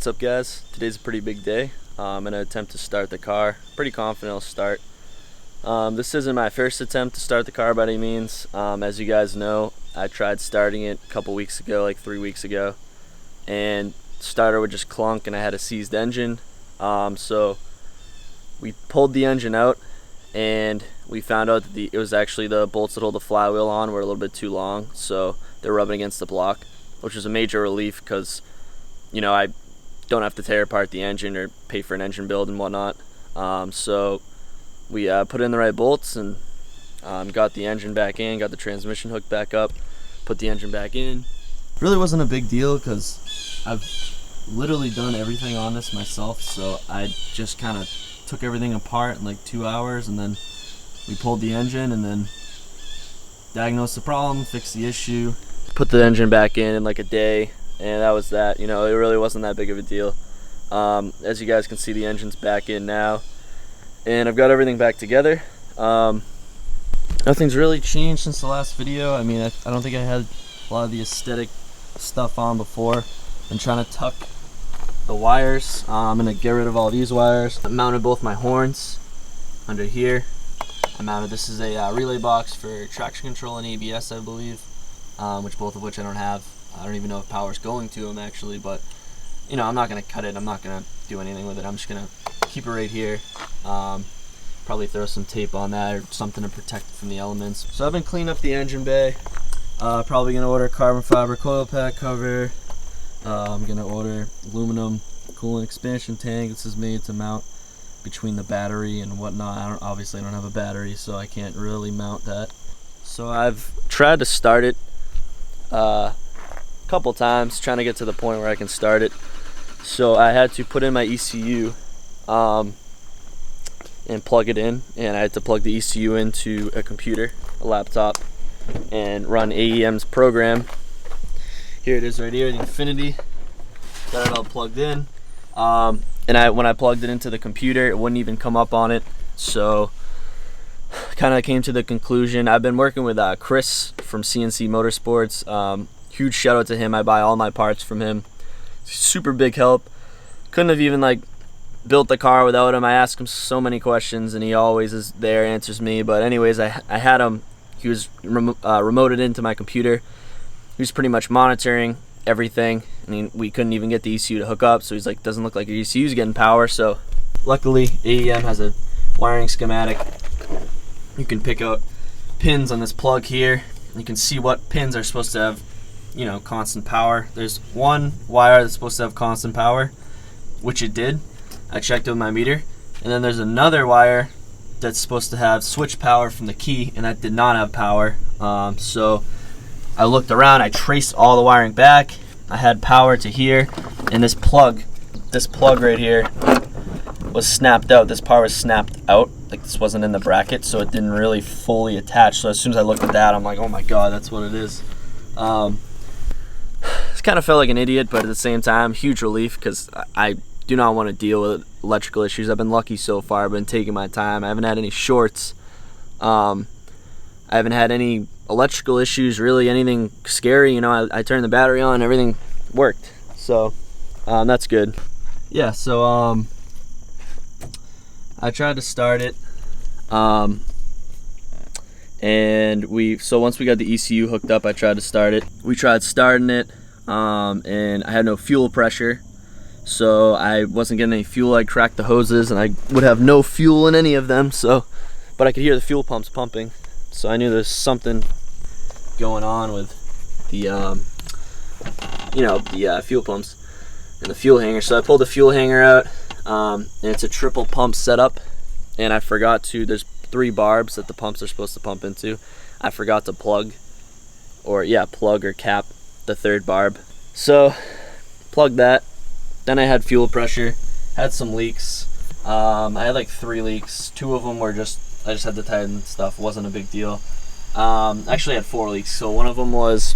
What's up, guys? Today's a pretty big day. I'm going to attempt to start the car. Pretty confident I'll start. This isn't my first attempt to start the car by any means. As you guys know, I tried starting it a couple weeks ago, like 3 weeks ago, and the starter would just clunk and I had a seized engine. So we pulled the engine out and we found out that it was actually the bolts that hold the flywheel on were a little bit too long, so they're rubbing against the block, which is a major relief because, you know, I don't have to tear apart the engine or pay for an engine build and whatnot. So we put in the right bolts and got the engine back in, got the transmission hooked back up, put the engine back in. Really wasn't a big deal because I've literally done everything on this myself, so I just kind of took everything apart in like 2 hours, and then we pulled the engine and then diagnosed the problem, fixed the issue, put the engine back in like a day, and that was that. You know, it really wasn't that big of a deal. As you guys can see, the engine's back in now, and I've got everything back together. Nothing's really changed since the last video. I mean, I don't think I had a lot of the aesthetic stuff on before. I'm trying to tuck the wires. I'm gonna get rid of all these wires. I mounted both my horns under here. This is a relay box for traction control and ABS, I believe, both of which I don't have. I don't even know if power's going to them actually, but you know, I'm not gonna cut it. I'm not gonna do anything with it. I'm just gonna keep it right here. Probably throw some tape on that or something to protect it from the elements. So I've been cleaning up the engine bay. Probably gonna order a carbon fiber coil pack cover. I'm gonna order aluminum coolant expansion tank. This is made to mount between the battery and whatnot. Obviously I don't have a battery, so I can't really mount that. So I've tried to start it a couple times, trying to get to the point where I can start it. So I had to put in my ECU and plug it in, and I had to plug the ECU into a computer, a laptop, and run AEM's program. Here it is right here, the Infinity. Got it all plugged in. And when I plugged it into the computer, it wouldn't even come up on it. So kind of came to the conclusion. I've been working with Chris from CNC Motorsports. Huge shout out to him. I buy all my parts from him. Super big help. Couldn't have even built the car without him. I ask him so many questions and he always is there, answers me. But anyways, I had him. He was remoted into my computer. He was pretty much monitoring everything. I mean, we couldn't even get the ECU to hook up, so he's like, doesn't look like your ECU's getting power. So luckily AEM has a wiring schematic. You can pick out pins on this plug here. You can see what pins are supposed to have, you know, constant power. There's one wire that's supposed to have constant power, which it did. I checked with my meter. And then there's another wire that's supposed to have switch power from the key, and that did not have power. So I looked around, I traced all the wiring back. I had power to here, and this plug right here was snapped out. This part was snapped out, like this wasn't in the bracket, so it didn't really fully attach. So as soon as I looked at that, I'm like, oh my god, that's what it is. It's kind of felt like an idiot, but at the same time, huge relief, because I do not want to deal with electrical issues. I've been lucky so far. I've been taking my time. I haven't had any shorts. I haven't had any electrical issues, really anything scary. You know, I turned the battery on, everything worked. So that's good. Yeah, so I tried to start it. So once we got the ECU hooked up, I tried to start it. We tried starting it, and I had no fuel pressure. So I wasn't getting any fuel. I cracked the hoses and I would have no fuel in any of them. But I could hear the fuel pumps pumping. So I knew there's something going on with the, fuel pumps and the fuel hanger. So I pulled the fuel hanger out, and it's a triple pump setup. And I forgot there's 3 barbs that the pumps are supposed to pump into. I forgot to plug or cap the 3rd barb. So plug that. Then I had fuel pressure, had some leaks. I had like 3 leaks. 2 of them were I just had to tighten stuff. It wasn't a big deal. Actually I had 4 leaks. So one of them was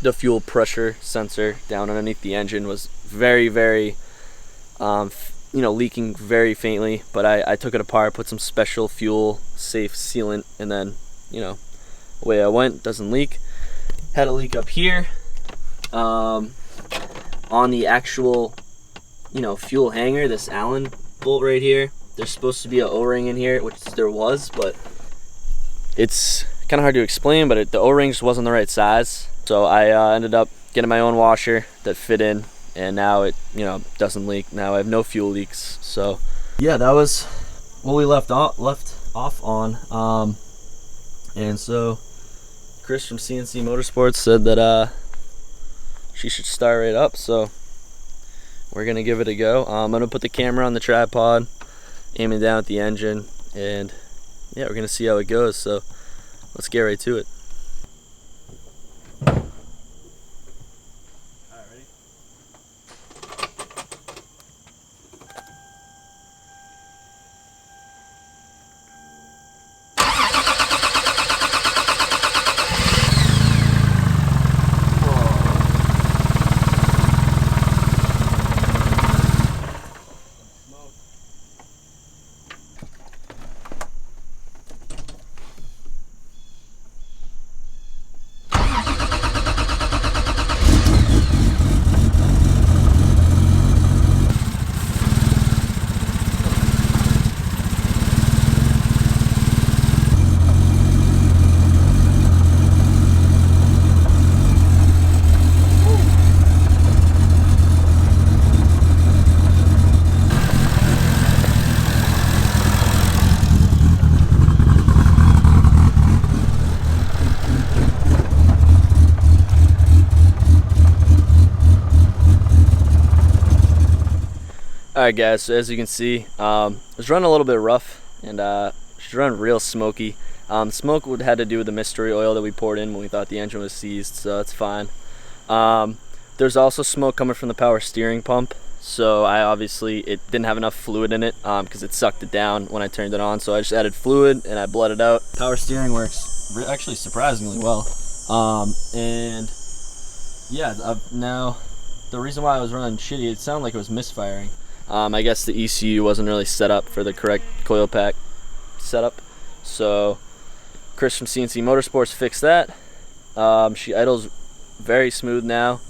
the fuel pressure sensor down underneath the engine was very, very, leaking very faintly. But I took it apart, put some special fuel safe sealant, and then, away I went. Doesn't leak. Had a leak up here. On the actual fuel hanger, this Allen bolt right here. There's supposed to be an O-ring in here, which there was, but it's kind of hard to explain, but the O-ring just wasn't the right size. So I ended up getting my own washer that fit in, and now it doesn't leak. Now I have no fuel leaks. So yeah, that was what we left off on. And so Chris from CNC Motorsports said that she should start right up, so we're gonna give it a go. I'm gonna put the camera on the tripod, aiming down at the engine, and yeah, we're gonna see how it goes. So let's get right to it. Alright guys, so as you can see, it was running a little bit rough, and she's running real smoky. Smoke had to do with the mystery oil that we poured in when we thought the engine was seized, so that's fine. There's also smoke coming from the power steering pump, so it didn't have enough fluid in it because it sucked it down when I turned it on, so I just added fluid and I bled it out. Power steering works actually surprisingly well. And yeah, now the reason why I was running shitty, it sounded like it was misfiring. I guess the ECU wasn't really set up for the correct coil pack setup. So Chris from CNC Motorsports fixed that. She idles very smooth now,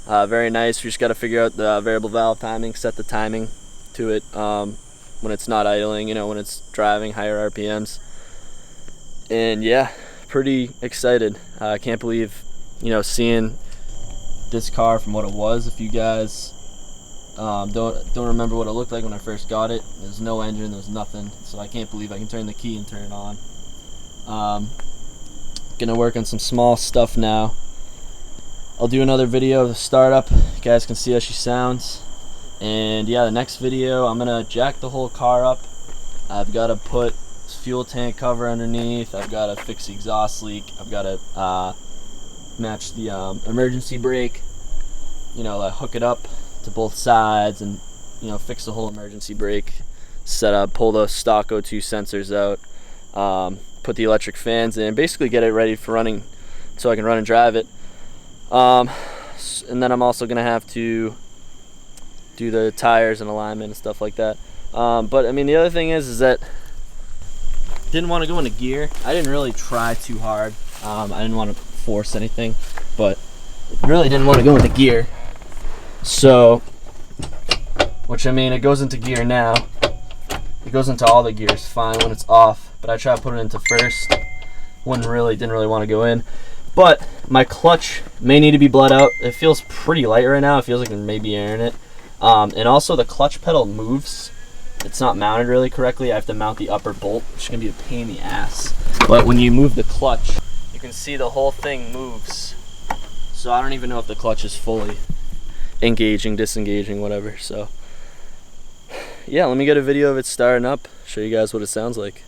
very nice. We just got to figure out the variable valve timing, set the timing to it when it's not idling, when it's driving higher RPMs. And yeah, pretty excited. I can't believe, seeing this car from what it was. If you guys don't remember what it looked like when I first got it, there's no engine, there's nothing, so I can't believe I can turn the key and turn it on. Gonna work on some small stuff now. I'll do another video of the startup, you guys can see how she sounds. And yeah, the next video I'm gonna jack the whole car up. I've got to put fuel tank cover underneath, I've got to fix the exhaust leak, I've got to match the emergency brake, like hook it up to both sides, and fix the whole emergency brake setup, pull the stock O2 sensors out, put the electric fans in, basically get it ready for running so I can run and drive it. And then I'm also gonna have to do the tires and alignment and stuff like that. But I mean, the other thing is that didn't want to go into gear. I didn't really try too hard. I didn't want to force anything, but really didn't want to go into gear. So, it goes into gear now. It goes into all the gears fine when it's off, but I try to put it into first. Didn't really want to go in. But my clutch may need to be bled out. It feels pretty light right now. It feels like there may be air in it. And also the clutch pedal moves. It's not mounted really correctly. I have to mount the upper bolt, which is going to be a pain in the ass. But when you move the clutch, you can see the whole thing moves. So I don't even know if the clutch is fully engaging, disengaging, whatever. So yeah, let me get a video of it starting up, show you guys what it sounds like.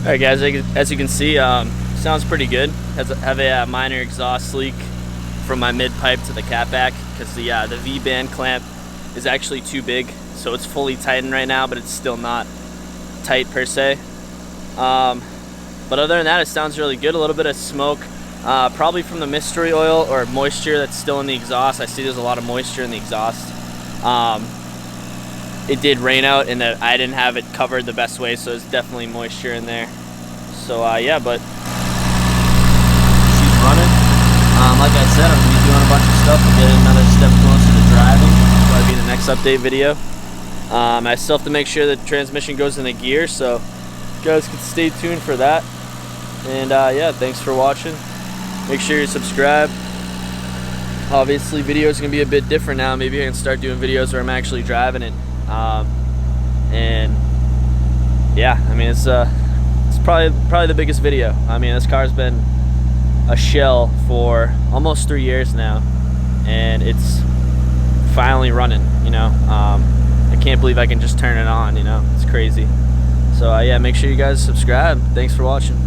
Alright guys, as you can see, sounds pretty good. Have a minor exhaust leak from my mid pipe to the catback because the V-band clamp is actually too big, so it's fully tightened right now, but it's still not tight per se. But other than that, it sounds really good. A little bit of smoke, probably from the mystery oil or moisture that's still in the exhaust. I see there's a lot of moisture in the exhaust. It did rain out and I didn't have it covered the best way, so there's definitely moisture in there. So yeah, but she's running. Like I said, I'm gonna be doing a bunch of stuff to get another step closer to driving. That'll probably be the next update video. I still have to make sure the transmission goes in the gear, so you guys can stay tuned for that. And yeah, thanks for watching. Make sure you subscribe. Obviously, videos are gonna be a bit different now. Maybe I can start doing videos where I'm actually driving it. And yeah, I mean, it's probably the biggest video. I mean, this car's been a shell for almost 3 years now, and it's finally running, you know. I can't believe I can just turn it on, you know. It's crazy. So yeah, make sure you guys subscribe. Thanks for watching.